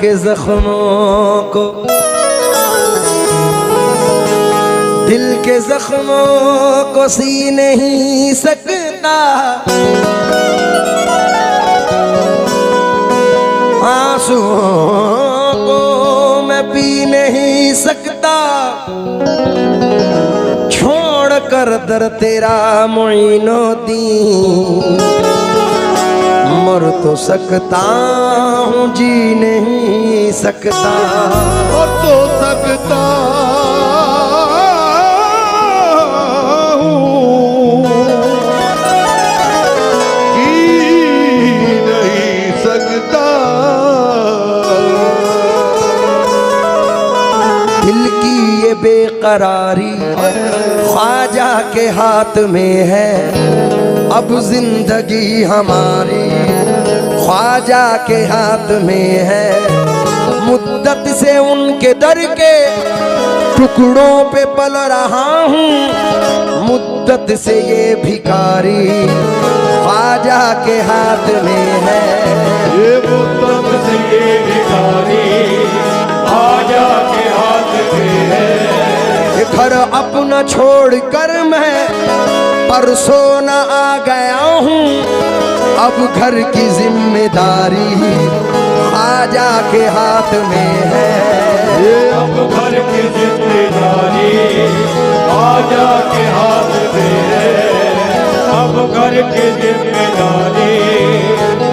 के जख्मों को, दिल के जख्मों को सी नहीं सकता, आंसुओं को मैं पी नहीं सकता, छोड़ कर दर तेरा मोइनुद्दीन, मर तो सकता हूँ जी नहीं सकता, मर तो सकता हूँ जी नहीं सकता। दिल की ये बेकरारी ख्वाजा के हाथ में है, अब जिंदगी हमारी ख्वाजा के हाथ में है, मुद्दत से उनके दर के टुकड़ों पे पल रहा हूँ, मुद्दत से ये भिखारी ख्वाजा के हाथ में है, ये मुद्दत से ये भिखारी ख्वाजा के हाथ में है। घर अपना छोड़ कर मैं परसों न आ गया हूँ, अब घर की जिम्मेदारी ख्वाजा के हाथ में है, ये अब घर की जिम्मेदारी ख्वाजा के हाथ में है, अब घर की जिम्मेदारी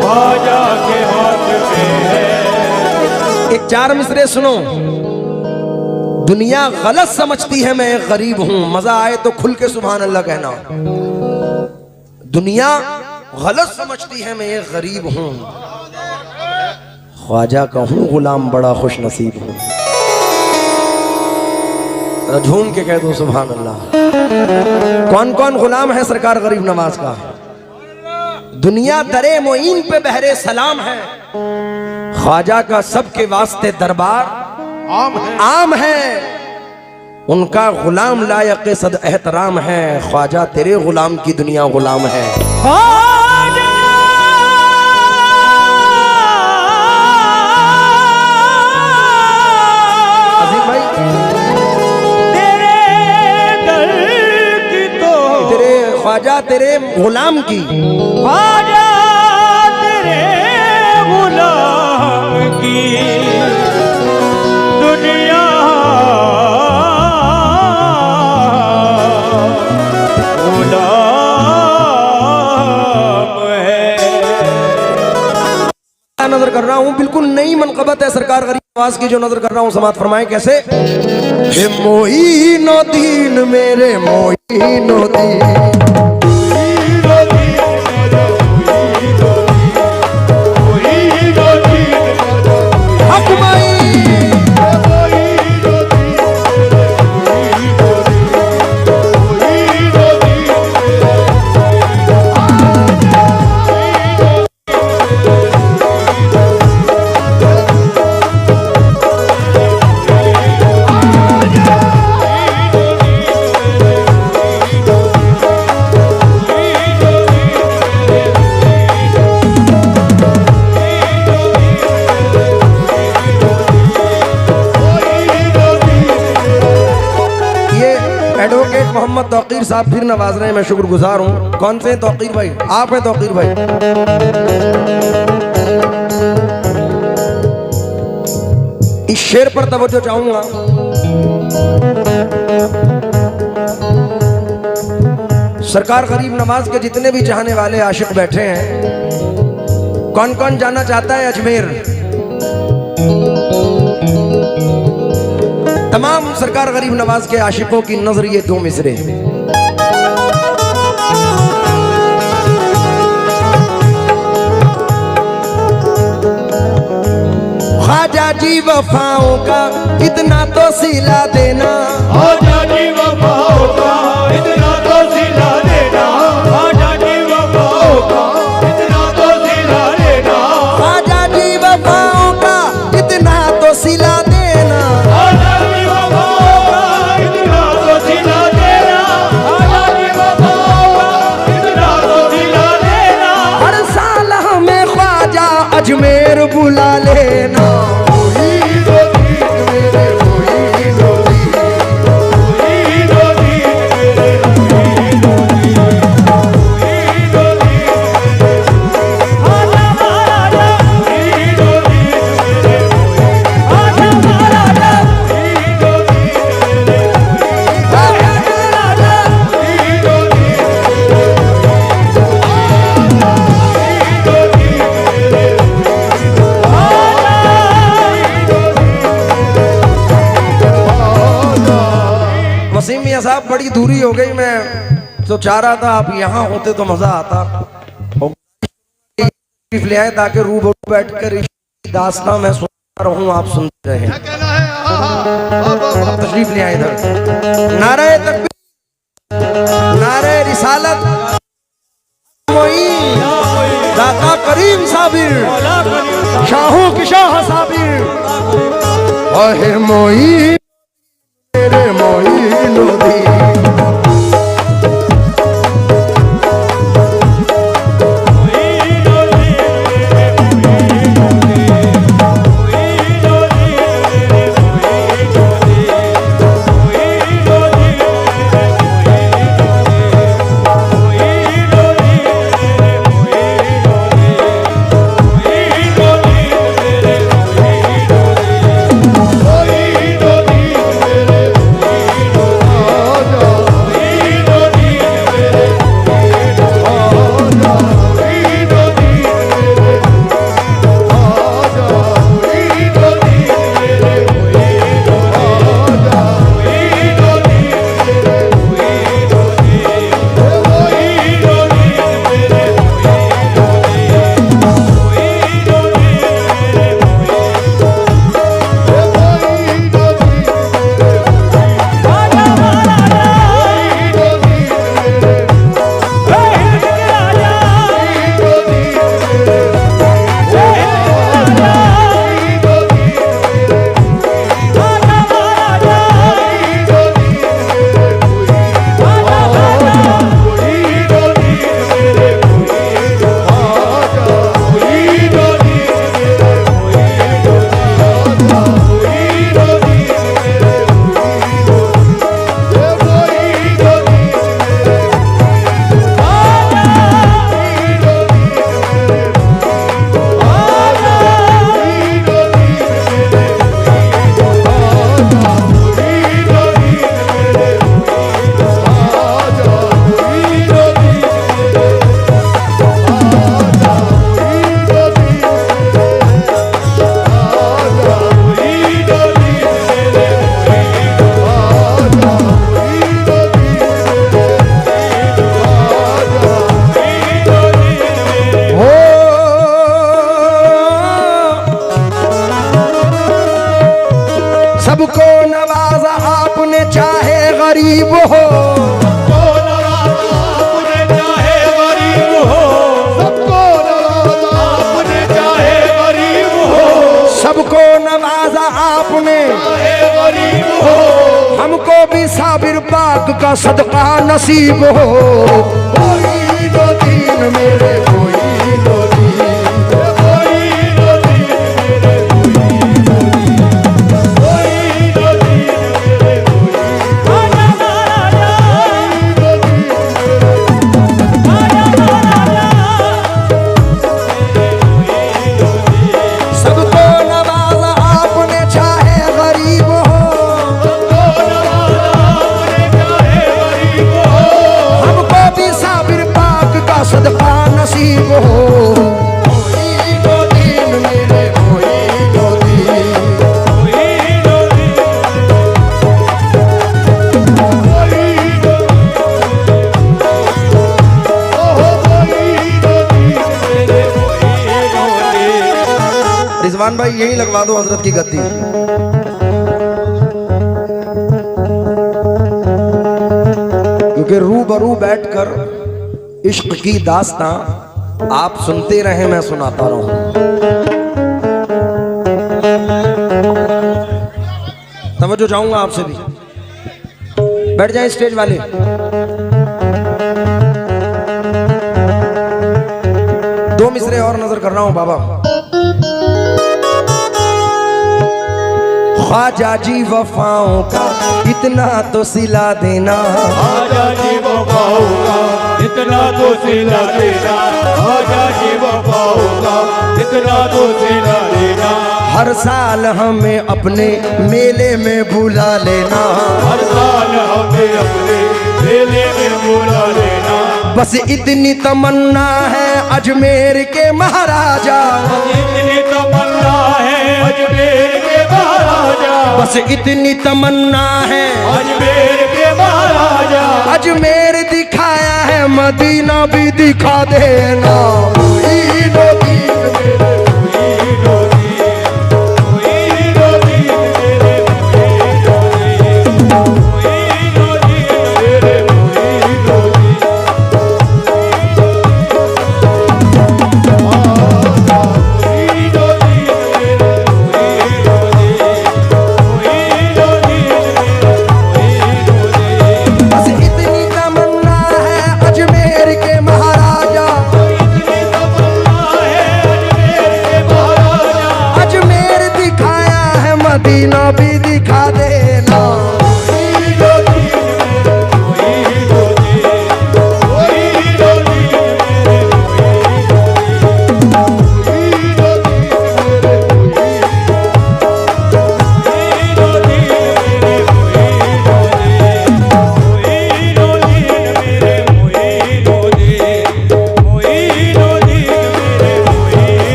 ख्वाजा के हाथ में है। एक चार मिसरे सुनो। दुनिया गलत समझती है मैं एक गरीब हूं, मजा आए तो खुल के सुभान अल्लाह कहना। दुनिया गलत समझती है मैं एक गरीब हूं, ख्वाजा का हूं गुलाम बड़ा खुश नसीब हूं। झूम के कह दो सुभान अल्लाह। कौन कौन गुलाम है सरकार गरीब नवाज का? दुनिया दरे मोइन पे बहरे सलाम है, ख्वाजा का सबके वास्ते दरबार आम है, उनका गुलाम लायक सद एहतराम है, ख्वाजा तेरे गुलाम की दुनिया गुलाम है। अजीम भाई तेरे दर की तो तेरे ख्वाजा तेरे गुलाम की, ख्वाजा तेरे गुलाम की दुनिया नजर कर रहा हूँ, बिल्कुल नई मनकबत है सरकार गरीब नवाज की जो नजर कर रहा हूँ। समात फरमाए कैसे? हे मोइनुद्दीन मेरे मोइनुद्दीन, मोहम्मद तौकीर साहब फिर नवाज रहे हैं, मैं शुक्रगुजार हूँ। कौन से तौकीर भाई? आप हैं तौकीर भाई। इस शेर पर तवज्जो चाहूंगा। सरकार गरीब नवाज के जितने भी चाहने वाले आशिक बैठे हैं, कौन कौन जाना चाहता है अजमेर? तमाम सरकार गरीब नवाज के आशिकों की नजर ये दो मिसरे। ख्वाजा जी वफाओं का इतना तो सिला देना, ख्वाजा जी वफाओं का इतना तो सिला देना, ख्वाजा जी वफाओं का इतना तो सिला देना, ख्वाजा जी वफाओं का इतना तो सिला देना, ख्वाजा जी वफाओं का इतना तो सिला देना, ख्वाजा जी वफाओं का इतना तो सिला देना, हर साल हमें ख्वाजा अजमेर बुला लेना, साहब बड़ी दूरी हो गई, मैं तो चाह रहा था आप यहाँ होते तो मजा आता। ले आए ताकि रूबरू बैठकर दास्तां मैं सुन रहूं, आप सुनते रहे। तशरीफ ले आए इधर। नारे तकबीर, नारे रिसालत, दाता करीम साबिर, शाहों की शाह साबिर, ओहे मोई मेरे मोई नदी। सबको नवाजा आपने चाहे गरीब हो, सबको नवाजा आपने चाहे गरीब हो, सबको नवाजा आपने चाहे गरीब हो, सबको नवाजा आपने चाहे गरीब हो, हमको भी साबिर पाक का सदका नसीब हो। कोई दो तीन मेरे कोई दो तीन, कोई दो तीन मेरे कोई दो तीन, कोई दो तीन मेरे कोई आजा महाराजा, कोई दो तीन आजा महाराजा, सबको नवाजा आपने चाहे गरीब हो, सबको नवाजा आपने चाहे गरीब हो, हमको भी साबिर पाक का सदका नसीब हो। कोई दो तीन मेरे कोई दो तीन, कोई दो तीन कोई दो ओहो कोई दो तीन मेरे कोई दो तीन। रिजवान भाई यही लगवा दो हजरत की गद्दी। क्योंकि रूबरू बैठकर इश्क की दास्तां आप सुनते रहे, मैं सुनाता रहूं। तवज्जो चाहूंगा आपसे भी, बैठ जाए स्टेज वाले। दो मिसरे और नजर कर रहा हूं बाबा। ख्वाजा जी वफाओं का इतना तो सिला देना, आजा जी वफाओं का इतना तो सिला देना, आजा जी वफाओं का इतना तो सिला देना, हर साल हमें अपने मेले में बुला लेना, हर साल हमें अपने मेले में बुला लेना, बस इतनी तमन्ना है अजमेर के महाराजा, इतनी तमन्ना है अजमेर के महाराजा, बस इतनी तमन्ना है अजमेर के महाराजा। अजमेर दिखाया है मदीना भी दिखा देना। मोइनुद्दीन मेरे मदीना भी दिखा देना।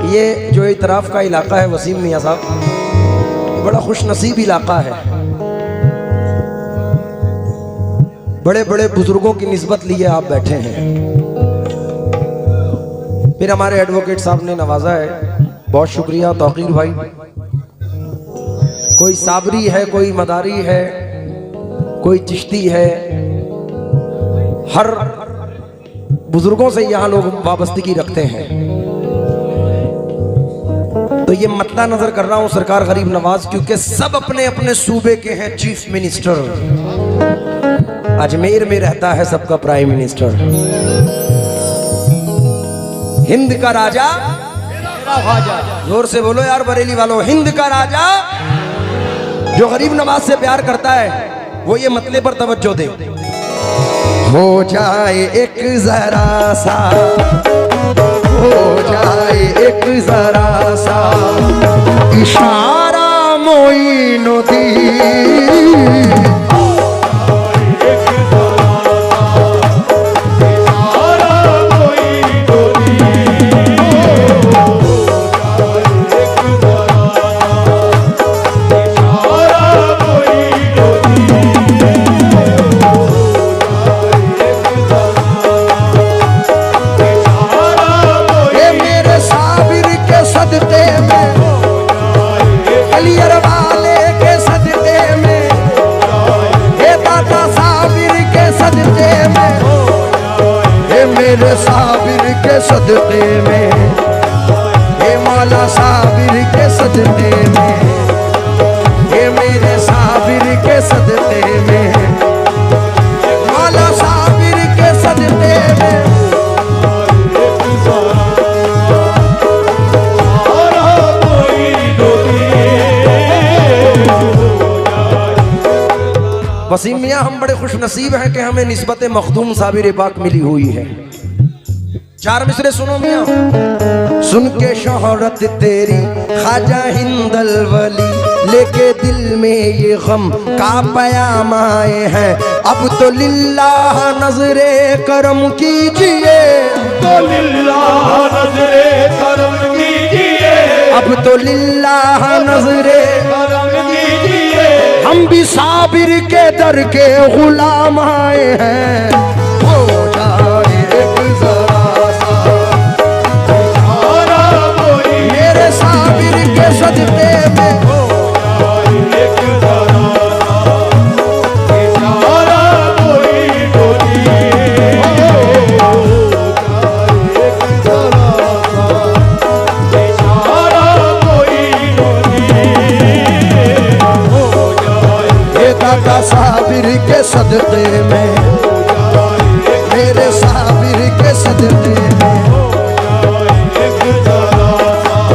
ये जो इतराफ का इलाका है वसीम मियाँ साहब, बड़ा खुश नसीब इलाका है। बड़े बड़े बुजुर्गों की निस्बत लिए आप बैठे हैं। फिर हमारे एडवोकेट साहब ने नवाजा है, बहुत शुक्रिया तौकीर भाई। कोई साबरी है, कोई मदारी है, कोई चिश्ती है, हर बुजुर्गों से यहाँ लोग वाबस्तगी रखते हैं। तो ये मतला नजर कर रहा हूं सरकार गरीब नवाज, क्योंकि सब अपने अपने सूबे के हैं चीफ मिनिस्टर। अजमेर में रहता है सबका प्राइम मिनिस्टर। हिंद का राजा, जोर से बोलो यार बरेली वालों, हिंद का राजा जो गरीब नवाज से प्यार करता है वो ये मतले पर तवज्जो दे। हो जाए एक जरा सा, हो जाए एक जरा सा इशारा मोइनुद्दीन। मेरे साबिर के सदक़े में, ये मौला साबिर के सदक़े में, ये मेरे साबिर के सदक़े में, मौला साबिर के सदक़े में। वसीम मियाँ, हम बड़े खुश नसीब हैं कि हमें निस्बत मखदूम साबिर पाक मिली हुई है। चार मिसरे सुनो मियाँ। सुन के शोहरत तेरी ख्वाजा हिंदल वली, लेके दिल में ये गम का पयाम आए हैं। अब तो लिल्लाह नजरे करम कीजिए, तो लिल्लाह नजरे करम कीजिए, अब तो लिल्लाह नजरे करम कीजिए। हम भी साबिर के दर के गुलाम आए हैं। हो जाए एक जरा सा मेरे साबिर के सदक़े में, हो जाए एक जरा सा इशारा मोइनुद्दीन। हो जाए एक जरा सा इशारा मोइनुद्दीन। हो जाए ये दादा साबिर के सदक़े में, मेरे साबिर के सदक़े में। एक जरा सा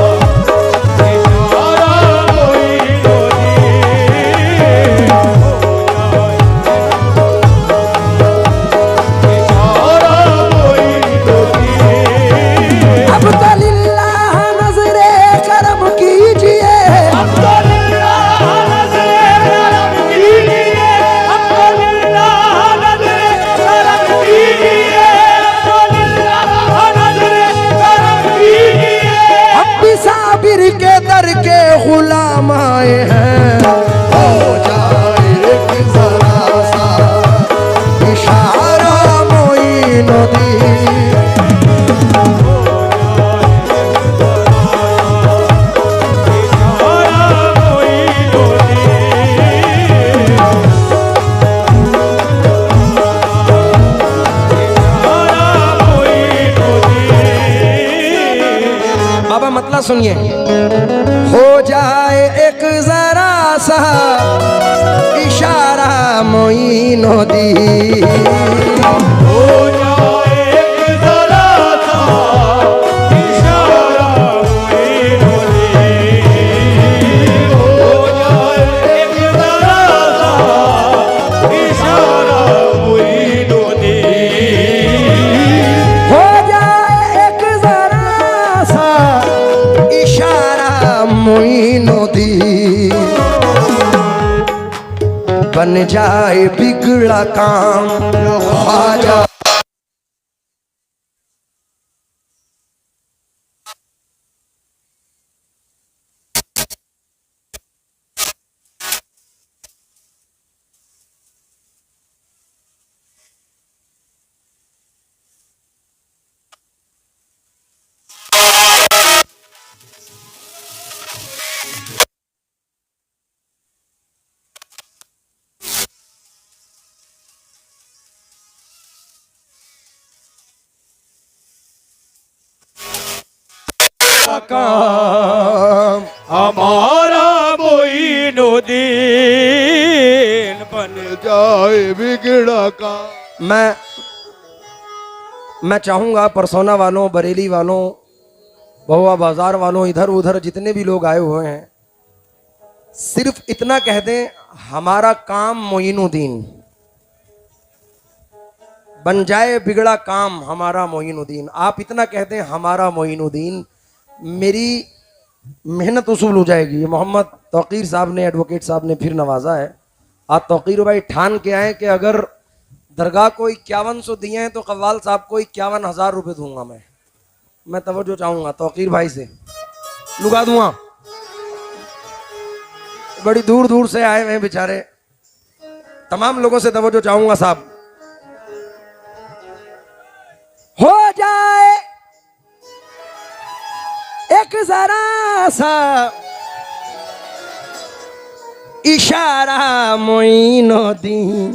इशारा मोइनुद्दीन। इशारा मोइनुद्दीन। अब तो लिल्लाह नजरे करम कीजिए, अब तो लिल्लाह नजरे करम कीजिए, अब तो लिल्लाह नजरे करम कीजिए, अब तो लिल्लाह नजरे करम कीजिए। हम भी साबिर के दर के गुलाम आए हैं। हो जाए एक बाबा मतलब सुनिए, हो जाए एक जरा सा इशारा मोइनुद्दीन, हो जाए एक जरा सा इशारा मोइनुद्दीन, हो जाए एक जरा सा इशारा मोइनुद्दीन, हो जाए एक जरा सा इशारा मोइनुद्दीन, बन जाए बिगड़ा काम ख्वाजा। काम हमारा मोइनुद्दीन बन जाए बिगड़ा का। मैं चाहूंगा परसोना वालों, बरेली वालों, बहुआ बाजार वालों, इधर उधर जितने भी लोग आए हुए हैं, सिर्फ इतना कह दें, हमारा काम मोइनुद्दीन, बन जाए बिगड़ा काम हमारा मोइनुद्दीन। आप इतना कह दें हमारा मोइनुद्दीन, मेरी मेहनत उसूल हो जाएगी। ये मोहम्मद तौकीर साहब ने, एडवोकेट साहब ने फिर नवाजा है। आप तौकीर भाई ठान के आए कि अगर दरगाह को 5100 दिए हैं तो कव्वाल साहब को 51,000 रुपये दूंगा। मैं तवज्जो चाहूंगा तौकीर भाई से, लुगा दूंगा। बड़ी दूर दूर से आए हुए हैं बेचारे, तमाम लोगों से तवज्जो चाहूंगा साहब। हो जाए एक जरा सा इशारा मोइनुद्दीन,